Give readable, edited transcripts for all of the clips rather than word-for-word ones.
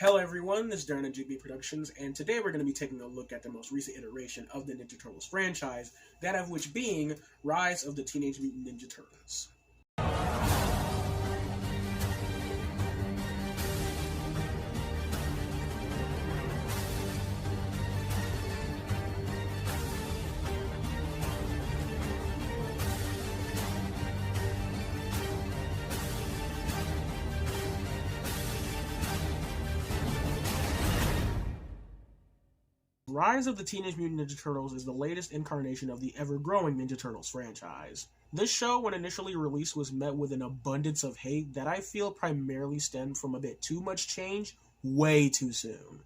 Hello everyone, this is Darren at GNB Productions, and today we're going to be taking a look at the most recent iteration of the Ninja Turtles franchise, that of which being Rise of the Teenage Mutant Ninja Turtles. Rise of the Teenage Mutant Ninja Turtles is the latest incarnation of the ever-growing Ninja Turtles franchise. This show, when initially released, was met with an abundance of hate that I feel primarily stemmed from a bit too much change way too soon.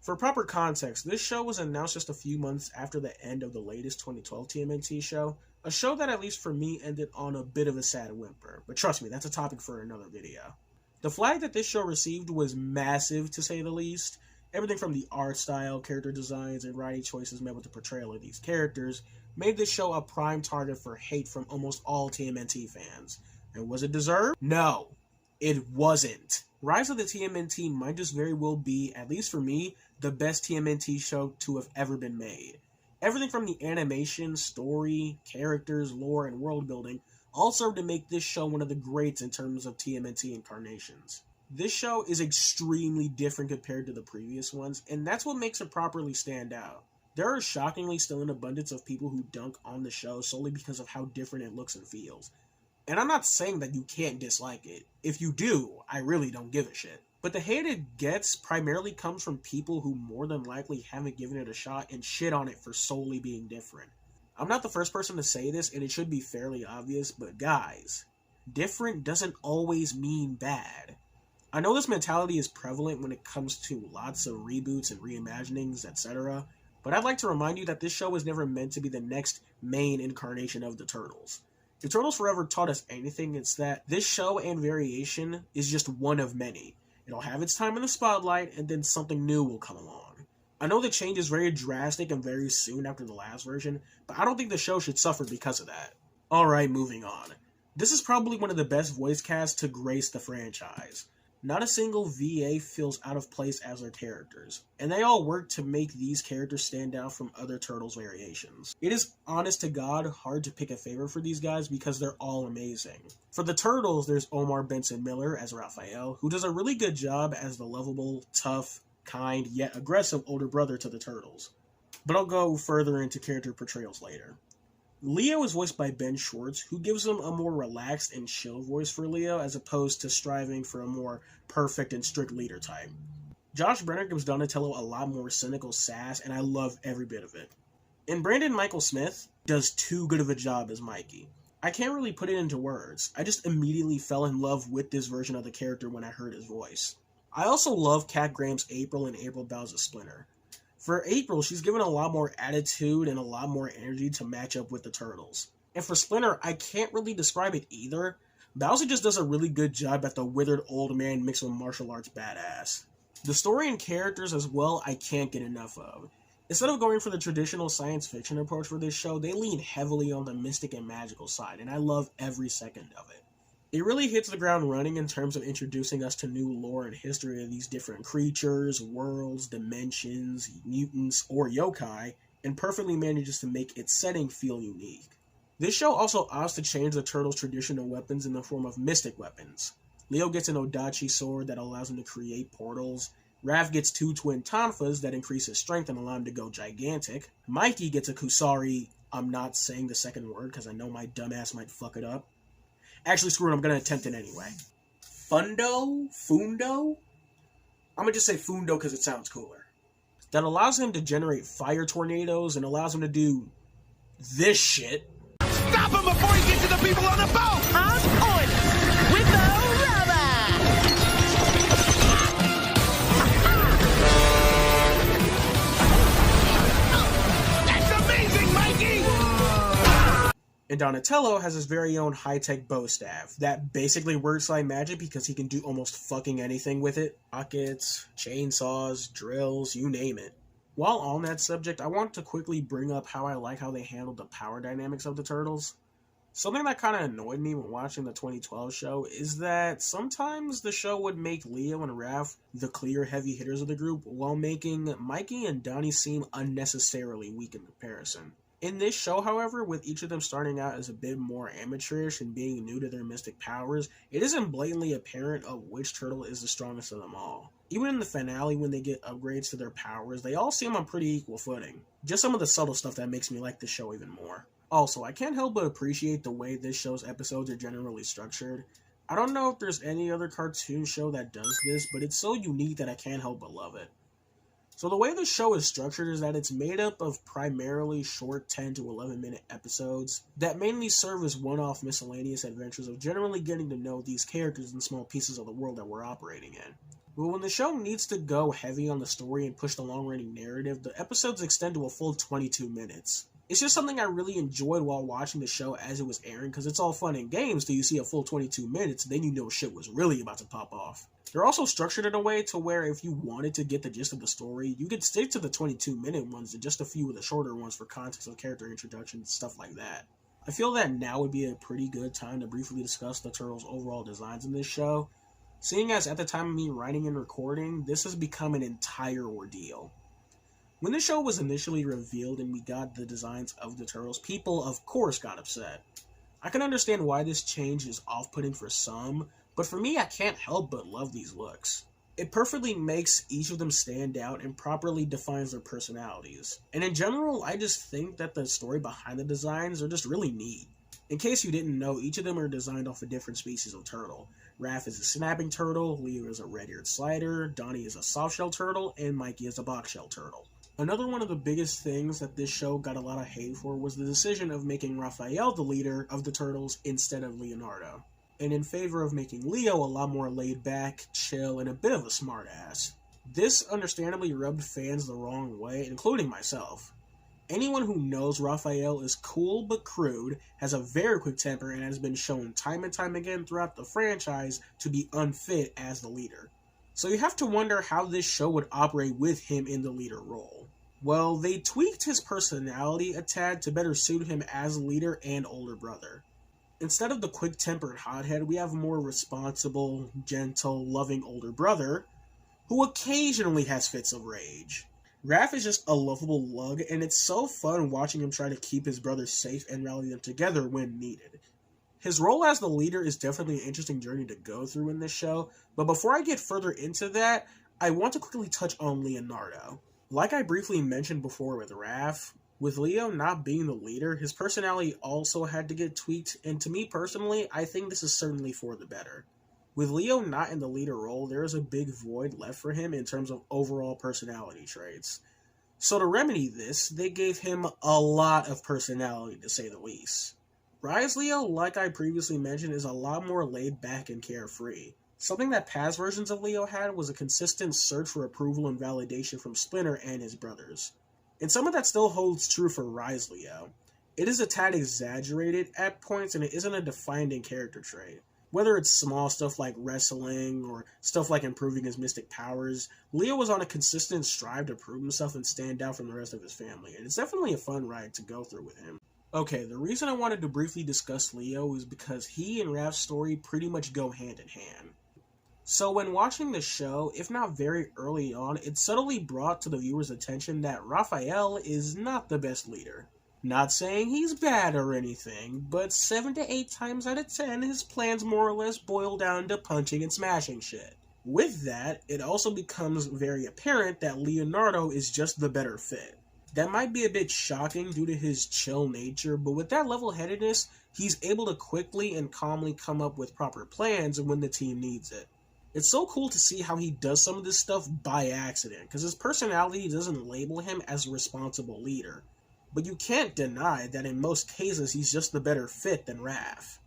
For proper context, this show was announced just a few months after the end of the latest 2012 TMNT show, a show that, at least for me, ended on a bit of a sad whimper, but trust me, that's a topic for another video. The flag that this show received was massive, to say the least. Everything from the art style, character designs, and writing choices met with the portrayal of these characters made this show a prime target for hate from almost all TMNT fans. And was it deserved? No, it wasn't. Rise of the TMNT might just very well be, at least for me, the best TMNT show to have ever been made. Everything from the animation, story, characters, lore, and world building all served to make this show one of the greats in terms of TMNT incarnations. This show is extremely different compared to the previous ones, and that's what makes it properly stand out. There are shockingly still an abundance of people who dunk on the show solely because of how different it looks and feels. And I'm not saying that you can't dislike it. If you do, I really don't give a shit. But the hate it gets primarily comes from people who more than likely haven't given it a shot and shit on it for solely being different. I'm not the first person to say this, and it should be fairly obvious, but guys, different doesn't always mean bad. I know this mentality is prevalent when it comes to lots of reboots and reimaginings, etc., but I'd like to remind you that this show was never meant to be the next main incarnation of the Turtles. If Turtles Forever taught us anything, it's that this show and variation is just one of many. It'll have its time in the spotlight, and then something new will come along. I know the change is very drastic and very soon after the last version, but I don't think the show should suffer because of that. Alright, moving on. This is probably one of the best voice casts to grace the franchise. Not a single VA feels out of place as their characters, and they all work to make these characters stand out from other Turtles variations. It is, honest to God, hard to pick a favorite for these guys because they're all amazing. For the Turtles, there's Omar Benson Miller as Raphael, who does a really good job as the lovable, tough, kind, yet aggressive older brother to the Turtles. But I'll go further into character portrayals later. Leo is voiced by Ben Schwartz, who gives him a more relaxed and chill voice for Leo, as opposed to striving for a more perfect and strict leader type. Josh Brenner gives Donatello a lot more cynical sass, and I love every bit of it. And Brandon Michael Smith does too good of a job as Mikey. I can't really put it into words. I just immediately fell in love with this version of the character when I heard his voice. I also love Cat Graham's April and April Bowles' Splinter. For April, she's given a lot more attitude and a lot more energy to match up with the Turtles. And for Splinter, I can't really describe it either. Bowser just does a really good job at the withered old man mixed with martial arts badass. The story and characters as well, I can't get enough of. Instead of going for the traditional science fiction approach for this show, they lean heavily on the mystic and magical side, and I love every second of it. It really hits the ground running in terms of introducing us to new lore and history of these different creatures, worlds, dimensions, mutants, or yokai, and perfectly manages to make its setting feel unique. This show also opts to change the Turtles' traditional weapons in the form of mystic weapons. Leo gets an Odachi sword that allows him to create portals. Raph gets 2 twin tonfas that increase his strength and allow him to go gigantic. Mikey gets a Kusari, I'm not saying the second word because I know my dumbass might fuck it up. Actually, screw it, I'm going to attempt it anyway. Fundo? I'm going to just say Fundo because it sounds cooler. That allows him to generate fire tornadoes and allows him to do this shit. Stop him before he gets to the people on the boat! On point! With the rubber! That's amazing, Mikey! And Donatello has his very own high-tech bow staff that basically works like magic because he can do almost fucking anything with it. Rockets, chainsaws, drills, you name it. While on that subject, I want to quickly bring up how I like how they handled the power dynamics of the Turtles. Something that kind of annoyed me when watching the 2012 show is that sometimes the show would make Leo and Raph the clear heavy hitters of the group, while making Mikey and Donnie seem unnecessarily weak in comparison. In this show, however, with each of them starting out as a bit more amateurish and being new to their mystic powers, it isn't blatantly apparent of which turtle is the strongest of them all. Even in the finale, when they get upgrades to their powers, they all seem on pretty equal footing. Just some of the subtle stuff that makes me like the show even more. Also, I can't help but appreciate the way this show's episodes are generally structured. I don't know if there's any other cartoon show that does this, but it's so unique that I can't help but love it. So the way the show is structured is that it's made up of primarily short 10 to 11 minute episodes that mainly serve as one-off miscellaneous adventures of generally getting to know these characters and small pieces of the world that we're operating in. But when the show needs to go heavy on the story and push the long-running narrative, the episodes extend to a full 22 minutes. It's just something I really enjoyed while watching the show as it was airing, because it's all fun and games till you see a full 22 minutes, then you know shit was really about to pop off. They're also structured in a way to where if you wanted to get the gist of the story, you could stick to the 22-minute ones and just a few of the shorter ones for context of character introduction, stuff like that. I feel that now would be a pretty good time to briefly discuss the Turtles' overall designs in this show, seeing as at the time of me writing and recording, this has become an entire ordeal. When the show was initially revealed and we got the designs of the Turtles, people of course got upset. I can understand why this change is off-putting for some, but for me I can't help but love these looks. It perfectly makes each of them stand out and properly defines their personalities. And in general, I just think that the story behind the designs are just really neat. In case you didn't know, each of them are designed off a different species of turtle. Raph is a snapping turtle, Leo is a red-eared slider, Donnie is a soft-shell turtle, and Mikey is a box-shell turtle. Another one of the biggest things that this show got a lot of hate for was the decision of making Raphael the leader of the Turtles instead of Leonardo, and in favor of making Leo a lot more laid back, chill, and a bit of a smartass. This understandably rubbed fans the wrong way, including myself. Anyone who knows Raphael is cool but crude, has a very quick temper, and has been shown time and time again throughout the franchise to be unfit as the leader. So you have to wonder how this show would operate with him in the leader role. Well, they tweaked his personality a tad to better suit him as leader and older brother. Instead of the quick-tempered hothead, we have a more responsible, gentle, loving older brother, who occasionally has fits of rage. Raph is just a lovable lug, and it's so fun watching him try to keep his brothers safe and rally them together when needed. His role as the leader is definitely an interesting journey to go through in this show, but before I get further into that, I want to quickly touch on Leonardo. Like I briefly mentioned before with Raph, with Leo not being the leader, his personality also had to get tweaked, and to me personally, I think this is certainly for the better. With Leo not in the leader role, there is a big void left for him in terms of overall personality traits. So to remedy this, they gave him a lot of personality, to say the least. Rise Leo, like I previously mentioned, is a lot more laid back and carefree. Something that past versions of Leo had was a consistent search for approval and validation from Splinter and his brothers. And some of that still holds true for Rise Leo. It is a tad exaggerated at points, and it isn't a defining character trait. Whether it's small stuff like wrestling or stuff like improving his mystic powers, Leo was on a consistent strive to prove himself and stand out from the rest of his family, and it's definitely a fun ride to go through with him. Okay, the reason I wanted to briefly discuss Leo is because he and Raph's story pretty much go hand in hand. So when watching the show, if not very early on, it subtly brought to the viewer's attention that Raphael is not the best leader. Not saying he's bad or anything, but 7 to 8 times out of 10, his plans more or less boil down to punching and smashing shit. With that, it also becomes very apparent that Leonardo is just the better fit. That might be a bit shocking due to his chill nature, but with that level-headedness, he's able to quickly and calmly come up with proper plans when the team needs it. It's so cool to see how he does some of this stuff by accident, because his personality doesn't label him as a responsible leader. But you can't deny that in most cases he's just the better fit than Raph.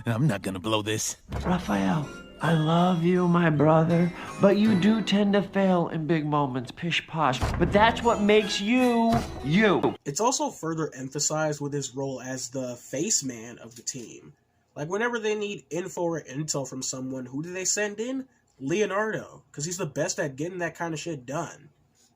I'm not gonna blow this. Raphael, I love you, my brother, but you do tend to fail in big moments, pish-posh. But that's what makes you, you. It's also further emphasized with his role as the face man of the team. Like whenever they need info or intel from someone, who do they send in? Leonardo, because he's the best at getting that kind of shit done.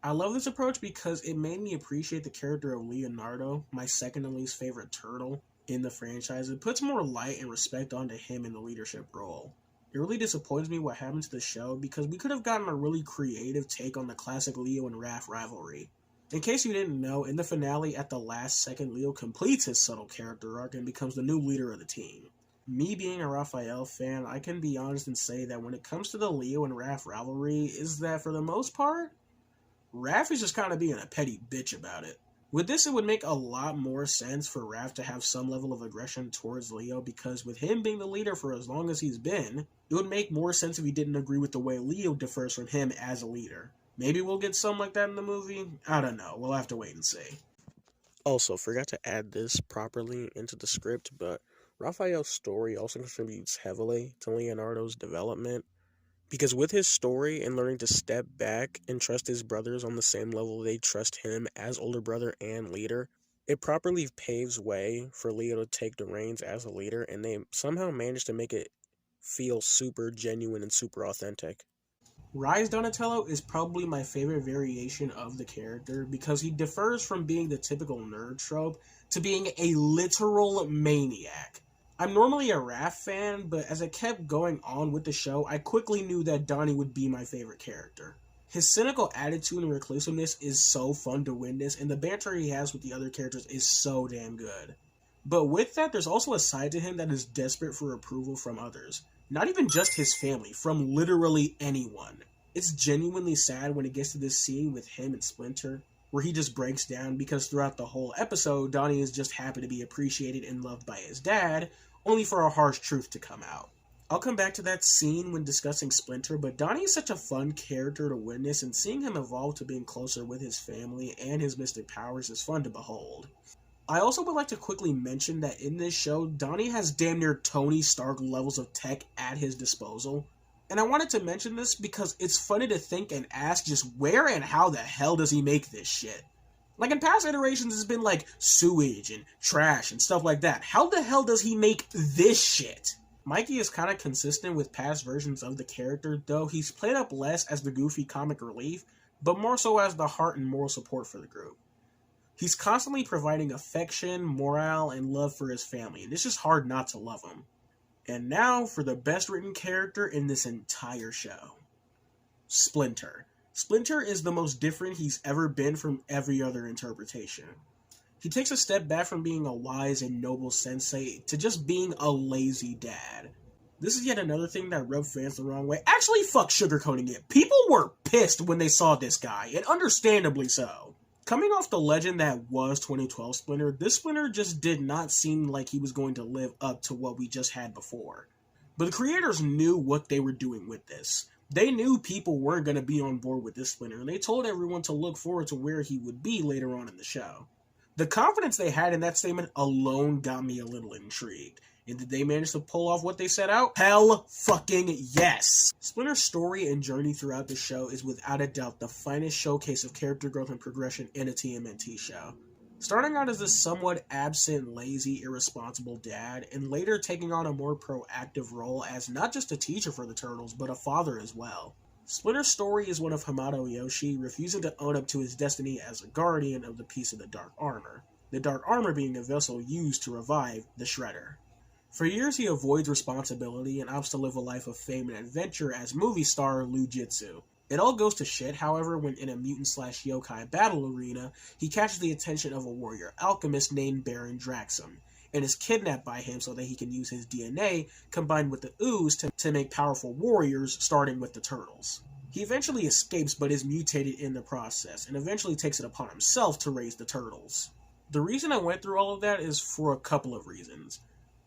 I love this approach because it made me appreciate the character of Leonardo, my second and least favorite turtle in the franchise. It puts more light and respect onto him in the leadership role. It really disappoints me what happened to the show because we could have gotten a really creative take on the classic Leo and Raph rivalry. In case you didn't know, in the finale at the last second, Leo completes his subtle character arc and becomes the new leader of the team. Me being a Raphael fan, I can be honest and say that when it comes to the Leo and Raph rivalry, is that for the most part, Raph is just kind of being a petty bitch about it. With this, it would make a lot more sense for Raph to have some level of aggression towards Leo, because with him being the leader for as long as he's been, it would make more sense if he didn't agree with the way Leo differs from him as a leader. Maybe we'll get something like that in the movie? I don't know, we'll have to wait and see. Also, forgot to add this properly into the script, but Raphael's story also contributes heavily to Leonardo's development. Because with his story and learning to step back and trust his brothers on the same level they trust him as older brother and leader, it properly paves way for Leo to take the reins as a leader, and they somehow manage to make it feel super genuine and super authentic. Rise Donatello is probably my favorite variation of the character because he differs from being the typical nerd trope to being a literal maniac. I'm normally a Raph fan, but as I kept going on with the show, I quickly knew that Donnie would be my favorite character. His cynical attitude and reclusiveness is so fun to witness, and the banter he has with the other characters is so damn good. But with that, there's also a side to him that is desperate for approval from others. Not even just his family, from literally anyone. It's genuinely sad when it gets to this scene with him and Splinter, where he just breaks down because throughout the whole episode, Donnie is just happy to be appreciated and loved by his dad, only for a harsh truth to come out. I'll come back to that scene when discussing Splinter, but Donnie is such a fun character to witness, and seeing him evolve to being closer with his family and his mystic powers is fun to behold. I also would like to quickly mention that in this show, Donnie has damn near Tony Stark levels of tech at his disposal. And I wanted to mention this because it's funny to think and ask just where and how the hell does he make this shit? Like in past iterations, it's been like sewage and trash and stuff like that. How the hell does he make this shit? Mikey is kind of consistent with past versions of the character, though he's played up less as the goofy comic relief, but more so as the heart and moral support for the group. He's constantly providing affection, morale, and love for his family, and it's just hard not to love him. And now for the best written character in this entire show. Splinter. Splinter is the most different he's ever been from every other interpretation. He takes a step back from being a wise and noble sensei to just being a lazy dad. This is yet another thing that rubbed fans the wrong way. Actually, fuck sugarcoating it. People were pissed when they saw this guy, and understandably so. Coming off the legend that was 2012 Splinter, this Splinter just did not seem like he was going to live up to what we just had before. But the creators knew what they were doing with this. They knew people weren't going to be on board with this Splinter, and they told everyone to look forward to where he would be later on in the show. The confidence they had in that statement alone got me a little intrigued. And did they manage to pull off what they set out? Hell fucking yes! Splinter's story and journey throughout the show is without a doubt the finest showcase of character growth and progression in a TMNT show. Starting out as this somewhat absent, lazy, irresponsible dad, and later taking on a more proactive role as not just a teacher for the Turtles, but a father as well. Splinter's story is one of Hamato Yoshi refusing to own up to his destiny as a guardian of the piece of the Dark Armor. The Dark Armor being a vessel used to revive the Shredder. For years he avoids responsibility and opts to live a life of fame and adventure as movie star Lou Jitsu. It all goes to shit, however, when in a mutant/yokai battle arena, he catches the attention of a warrior alchemist named Baron Draxum, and is kidnapped by him so that he can use his DNA combined with the ooze to make powerful warriors, starting with the Turtles. He eventually escapes but is mutated in the process, and eventually takes it upon himself to raise the Turtles. The reason I went through all of that is for a couple of reasons.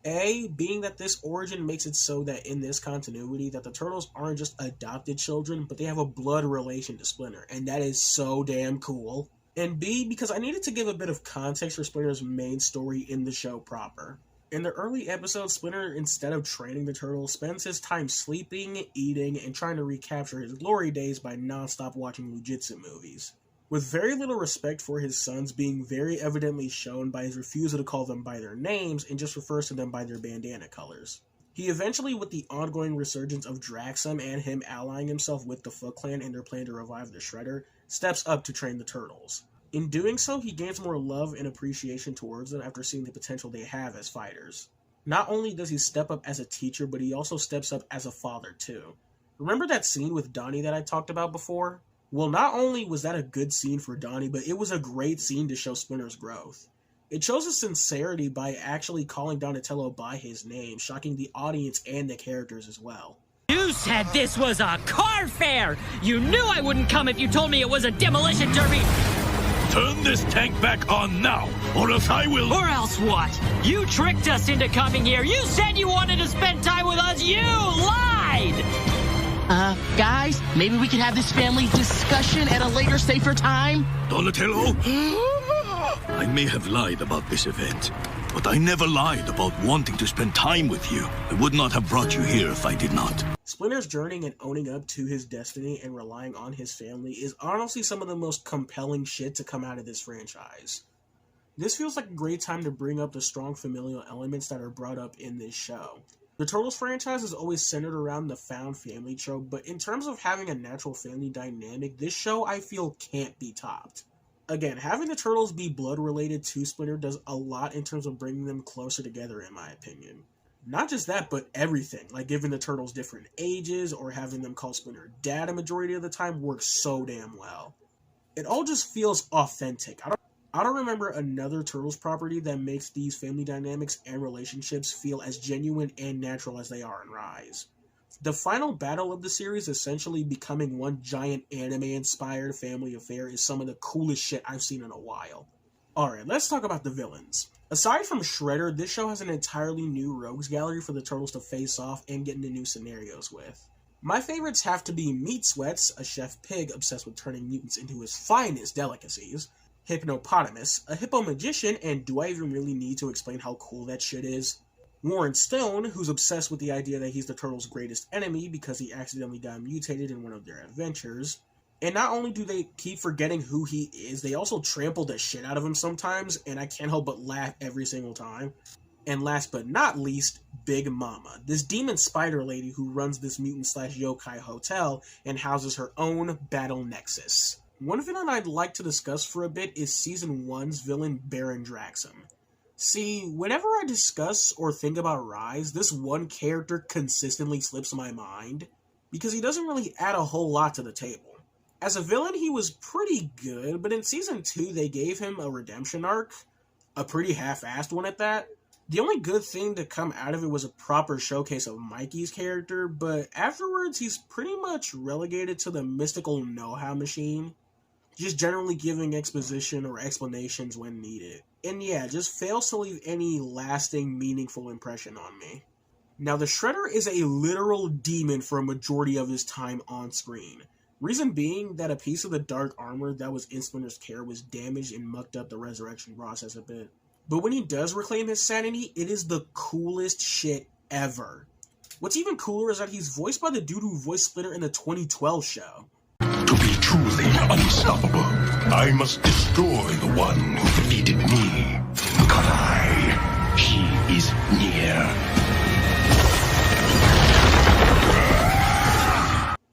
A, being that this origin makes it so that in this continuity that the Turtles aren't just adopted children, but they have a blood relation to Splinter, and that is so damn cool. And B, because I needed to give a bit of context for Splinter's main story in the show proper. In the early episodes, Splinter, instead of training the Turtles, spends his time sleeping, eating, and trying to recapture his glory days by non-stop watching Jujitsu movies. With very little respect for his sons being very evidently shown by his refusal to call them by their names and just refers to them by their bandana colors. He eventually, with the ongoing resurgence of Draxum and him allying himself with the Foot Clan in their plan to revive the Shredder, steps up to train the Turtles. In doing so, he gains more love and appreciation towards them after seeing the potential they have as fighters. Not only does he step up as a teacher, but he also steps up as a father too. Remember that scene with Donnie that I talked about before? Well, not only was that a good scene for Donnie, but it was a great scene to show Splinter's growth. It shows his sincerity by actually calling Donatello by his name, shocking the audience and the characters as well. You said this was a car fair! You knew I wouldn't come if you told me it was a demolition derby! Turn this tank back on now, or else I will... Or else what? You tricked us into coming here! You said you wanted to spend time with us! You lied! Guys, maybe we can have this family discussion at a later, safer time? Donatello? I may have lied about this event, but I never lied about wanting to spend time with you. I would not have brought you here if I did not. Splinter's journey and owning up to his destiny and relying on his family is honestly some of the most compelling shit to come out of this franchise. This feels like a great time to bring up the strong familial elements that are brought up in this show. The Turtles franchise is always centered around the found family trope, but in terms of having a natural family dynamic, this show I feel can't be topped. Again, having the Turtles be blood-related to Splinter does a lot in terms of bringing them closer together, in my opinion. Not just that, but everything, like giving the Turtles different ages or having them call Splinter Dad a majority of the time works so damn well. It all just feels authentic. I don't remember another Turtles property that makes these family dynamics and relationships feel as genuine and natural as they are in Rise. The final battle of the series essentially becoming one giant anime-inspired family affair is some of the coolest shit I've seen in a while. Alright, let's talk about the villains. Aside from Shredder, this show has an entirely new rogues gallery for the Turtles to face off and get into new scenarios with. My favorites have to be Meat Sweats, a chef pig obsessed with turning mutants into his finest delicacies, Hypnopotamus, a hippo magician, and do I even really need to explain how cool that shit is? Warren Stone, who's obsessed with the idea that he's the Turtles' greatest enemy because he accidentally got mutated in one of their adventures. And not only do they keep forgetting who he is, they also trample the shit out of him sometimes, and I can't help but laugh every single time. And last but not least, Big Mama, this demon spider lady who runs this mutant/yokai hotel and houses her own battle nexus. One villain I'd like to discuss for a bit is Season 1's villain Baron Draxum. See, whenever I discuss or think about Rise, this one character consistently slips my mind, because he doesn't really add a whole lot to the table. As a villain, he was pretty good, but in Season 2 they gave him a redemption arc, a pretty half-assed one at that. The only good thing to come out of it was a proper showcase of Mikey's character, but afterwards he's pretty much relegated to the mystical know-how machine, just generally giving exposition or explanations when needed. And yeah, just fails to leave any lasting, meaningful impression on me. Now, the Shredder is a literal demon for a majority of his time on screen. Reason being that a piece of the dark armor that was in Splinter's care was damaged and mucked up the resurrection process a bit. But when he does reclaim his sanity, it is the coolest shit ever. What's even cooler is that he's voiced by the dude who voiced Splinter in the 2012 show. To be truly unstoppable, I must destroy the one who defeated me. Karai, he is near.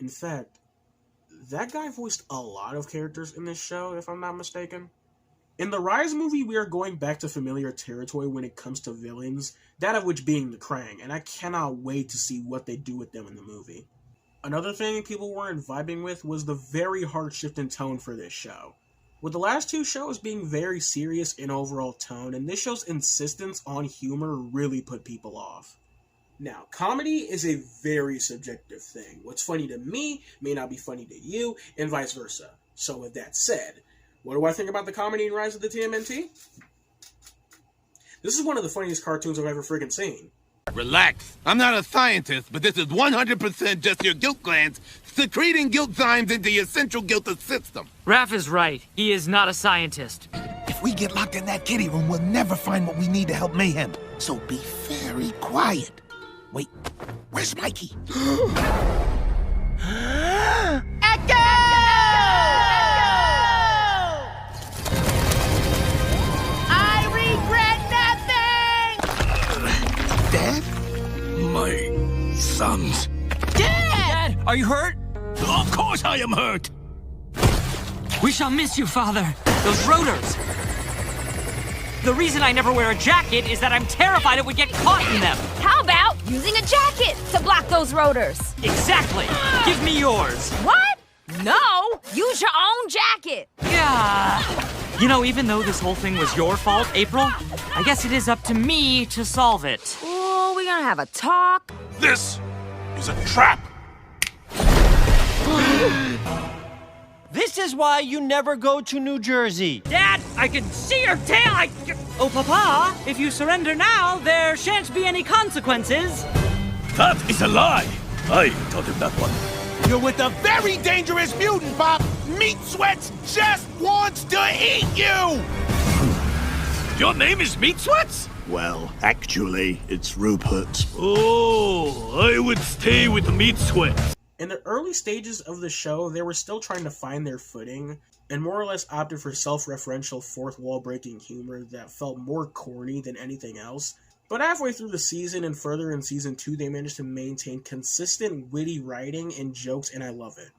In fact, that guy voiced a lot of characters in this show, if I'm not mistaken. In the Rise movie, we are going back to familiar territory when it comes to villains, that of which being the Krang, and I cannot wait to see what they do with them in the movie. Another thing people weren't vibing with was the very hard shift in tone for this show. With the last two shows being very serious in overall tone, and this show's insistence on humor really put people off. Now, comedy is a very subjective thing. What's funny to me may not be funny to you, and vice versa. So with that said, what do I think about the comedy in Rise of the TMNT? This is one of the funniest cartoons I've ever freaking seen. Relax. I'm not a scientist, but this is 100% just your guilt glands secreting guilt zymes into your central guilty system. Raph is right. He is not a scientist. If we get locked in that kitty room, we'll never find what we need to help Mayhem. So be very quiet. Wait, where's Mikey? Echo! I regret nothing! Dad? My you hurt? Of course I am hurt! We shall miss you, Father. Those rotors. The reason I never wear a jacket is that I'm terrified it would get caught in them. How about using a jacket to block those rotors? Exactly. Give me yours. What? No! Use your own jacket! Yeah. You know, even though this whole thing was your fault, April, I guess it is up to me to solve it. Oh, we gonna have a talk? This is a trap. This is why you never go to New Jersey. Dad, I can see your tail. Oh, Papa, if you surrender now, there shan't be any consequences. That is a lie! I taught him that one. You're with a very dangerous mutant, Pop! Meat Sweats just wants to eat you! Your name is Meat Sweats? Well, actually, it's Rupert. Oh, I would stay with the Meat Sweats. In the early stages of the show, they were still trying to find their footing, and more or less opted for self-referential fourth-wall-breaking humor that felt more corny than anything else. But halfway through the season and further in Season 2, they managed to maintain consistent, witty writing and jokes, and I love it.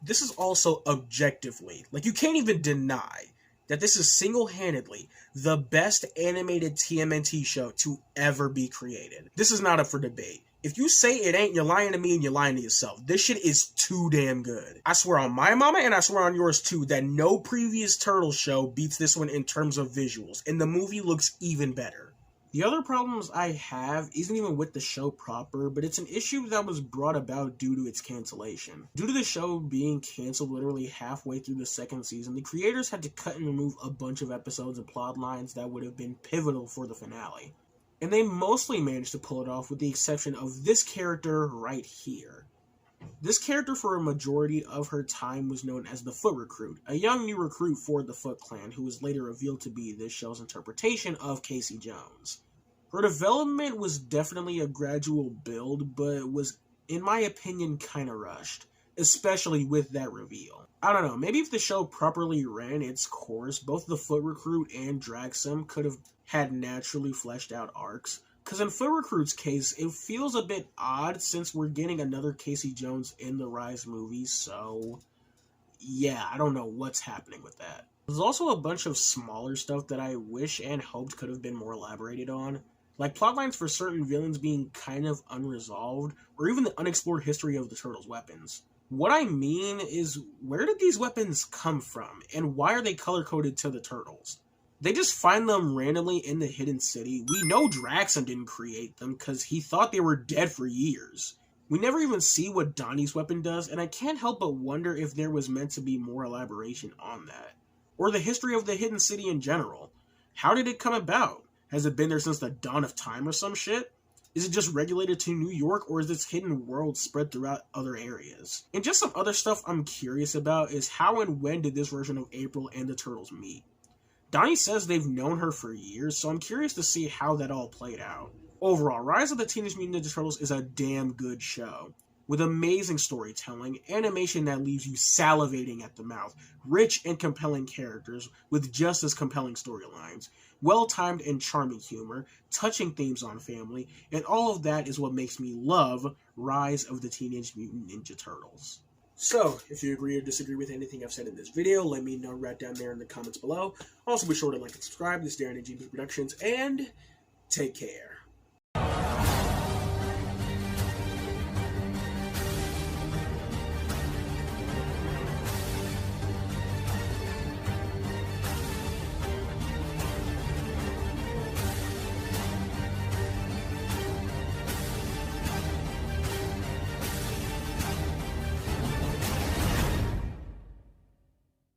This is also objectively, like you can't even deny, that this is single-handedly the best animated TMNT show to ever be created. This is not up for debate. If you say it ain't, you're lying to me and you're lying to yourself. This shit is too damn good. I swear on my mama and I swear on yours too that no previous Turtles show beats this one in terms of visuals, and the movie looks even better. The other problems I have isn't even with the show proper, but it's an issue that was brought about due to its cancellation. Due to the show being canceled literally halfway through the second season, the creators had to cut and remove a bunch of episodes and plot lines that would have been pivotal for the finale. And they mostly managed to pull it off with the exception of this character right here. This character for a majority of her time was known as the Foot Recruit, a young new recruit for the Foot Clan who was later revealed to be this show's interpretation of Casey Jones. Her development was definitely a gradual build, but was, in my opinion, kinda rushed, especially with that reveal. I don't know, maybe if the show properly ran its course, both the Foot Recruit and Draxum could have had naturally fleshed out arcs. Because in Foot Recruit's case, it feels a bit odd since we're getting another Casey Jones in the Rise movie, so yeah, I don't know what's happening with that. There's also a bunch of smaller stuff that I wish and hoped could have been more elaborated on, like plotlines for certain villains being kind of unresolved, or even the unexplored history of the Turtles' weapons. What I mean is, where did these weapons come from, and why are they color-coded to the Turtles? They just find them randomly in the hidden city. We know Draxum didn't create them because he thought they were dead for years. We never even see what Donnie's weapon does, and I can't help but wonder if there was meant to be more elaboration on that. Or the history of the hidden city in general. How did it come about? Has it been there since the dawn of time or some shit? Is it just regulated to New York, or is this hidden world spread throughout other areas? And just some other stuff I'm curious about is how and when did this version of April and the Turtles meet? Donnie says they've known her for years, so I'm curious to see how that all played out. Overall, Rise of the Teenage Mutant Ninja Turtles is a damn good show, with amazing storytelling, animation that leaves you salivating at the mouth, rich and compelling characters with just as compelling storylines, well-timed and charming humor, touching themes on family, and all of that is what makes me love Rise of the Teenage Mutant Ninja Turtles. So, if you agree or disagree with anything I've said in this video, let me know right down there in the comments below. Also, be sure to like and subscribe. This is Darren and GNB Productions, and take care.